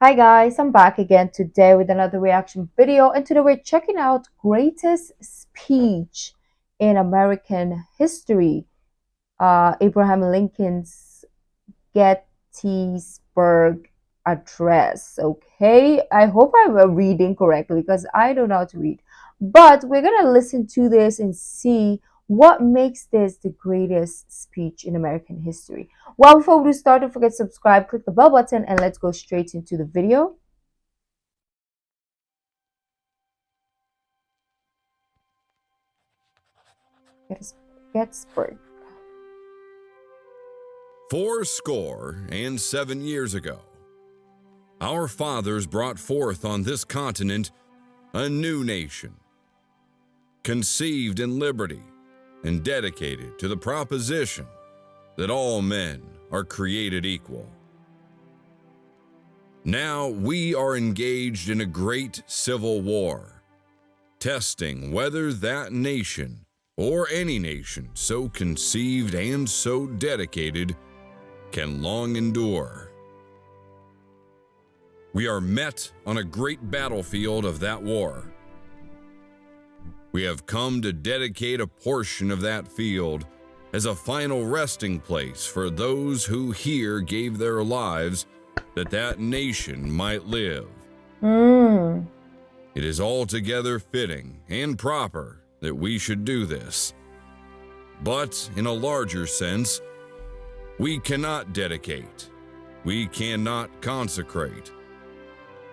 Hi guys, I'm back again today with another reaction video, and today we're checking out greatest speech in American history, Abraham Lincoln's Gettysburg Address. Okay, I hope I'm reading correctly because I don't know how to read, but we're gonna listen to this and see what makes this the greatest speech in American history. Well, before we start, don't forget to subscribe, click the bell button, and let's go straight into the video. Gettysburg. Fourscore and 7 years ago, our fathers brought forth on this continent a new nation, conceived in liberty and dedicated to the proposition that all men are created equal. Now we are engaged in a great civil war, testing whether that nation or any nation so conceived and so dedicated can long endure. We are met on a great battlefield of that war. We have come to dedicate a portion of that field as a final resting place for those who here gave their lives that that nation might live. Mm. It is altogether fitting and proper that we should do this. But in a larger sense, we cannot dedicate, we cannot consecrate,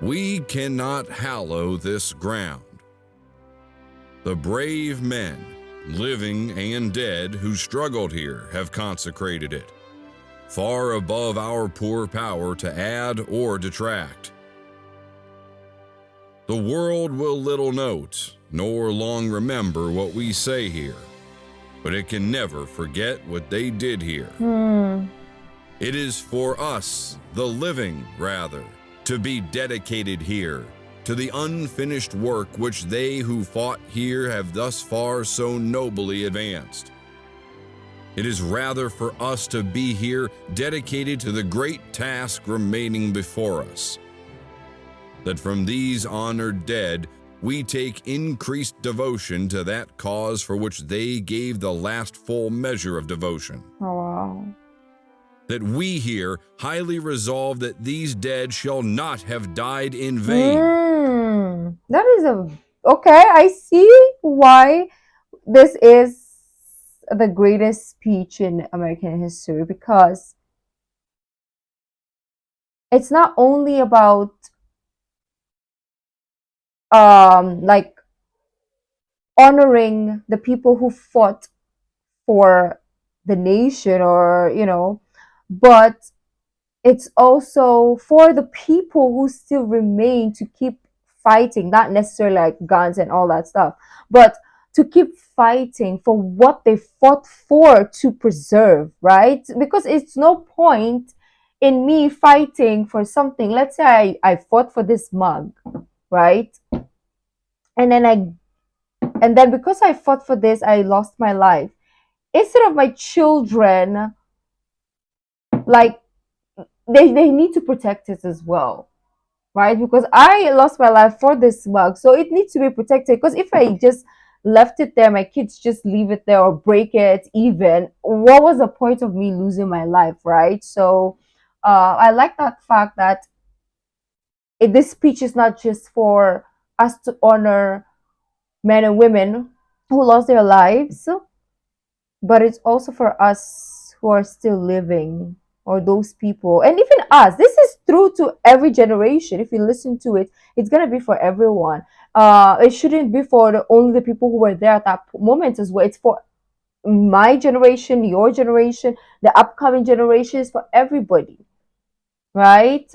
we cannot hallow this ground. The brave men, living and dead, who struggled here have consecrated it, far above our poor power to add or detract. The world will little note, nor long remember what we say here, but it can never forget what they did here. It is for us, the living, rather, to be dedicated here to the unfinished work which they who fought here have thus far so nobly advanced. It is rather for us to be here dedicated to the great task remaining before us, that from these honored dead we take increased devotion to that cause for which they gave the last full measure of devotion. Oh, wow. That we here highly resolve that these dead shall not have died in vain. That is a okay. I see why this is the greatest speech in American history, because it's not only about like honoring the people who fought for the nation, or but it's also for the people who still remain to keep fighting, not necessarily like guns and all that stuff, but to keep fighting for what they fought for to preserve, right? Because it's no point in me fighting for something. Let's say I fought for this mug, right? And then because I fought for this, I lost my life. Instead of my children, like, they need to protect it as well, right? Because I lost my life for this mug, so it needs to be protected. Because if I just left it there, my kids just leave it there or break it, even, what was the point of me losing my life, right? So I like that fact that this speech is not just for us to honor men and women who lost their lives, but it's also for us who are still living, or those people, and even us. This is true to every generation. If you listen to it, it's going to be for everyone. It shouldn't be for only the people who were there at that moment as well. It's for my generation, your generation, the upcoming generations, for everybody, right?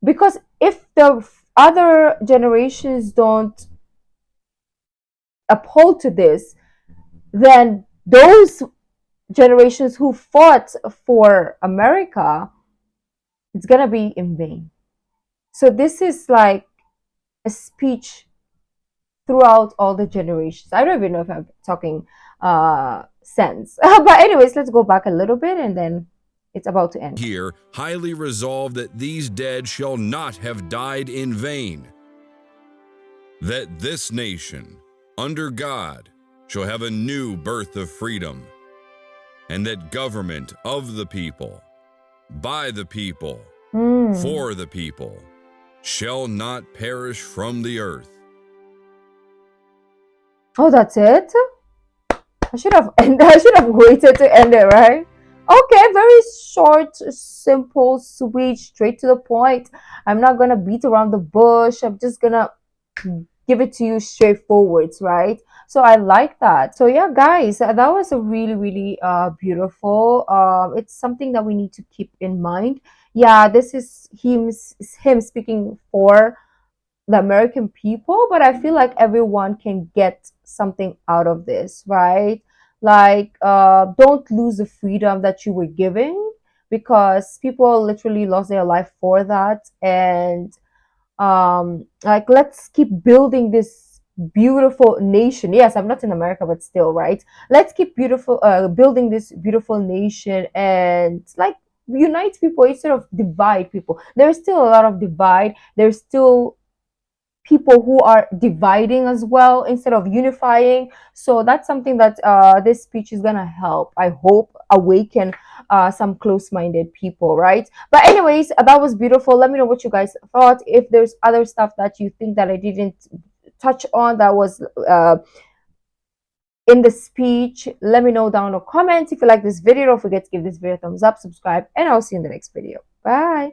Because if the other generations don't uphold to this, then those generations who fought for America, it's gonna be in vain. So this is like a speech throughout all the generations. I don't even know if I'm talking sense. But anyways, let's go back a little bit and then It's about to end. Here, highly resolved that these dead shall not have died in vain, that this nation, under God, shall have a new birth of freedom, and that government of the people, by the people, for the people, shall not perish from the earth. Oh, that's it? I should have waited to end it, right? Okay, very short, simple, sweet, straight to the point. I'm not gonna beat around the bush. I'm just gonna give it to you straightforward, right? So I like that. So yeah, guys, that was a really, really beautiful. It's something that we need to keep in mind. Yeah, this is him speaking for the American people, but I feel like everyone can get something out of this, right? Like, don't lose the freedom that you were given, because people literally lost their life for that. And like, let's keep building this beautiful nation. Yes, I'm not in America, but still, right? Let's keep building this beautiful nation, and like, unite people instead of divide people. There's still a lot of divide. There's still people who are dividing as well instead of unifying. So that's something that this speech is gonna help, I hope, awaken some close-minded people, right? But anyways, that was beautiful. Let me know what you guys thought. If there's other stuff that you think that I didn't touch on that was in the speech, let me know down in the comments. If you like this video, don't forget to give this video a thumbs up, subscribe, and I'll see you in the next video. Bye.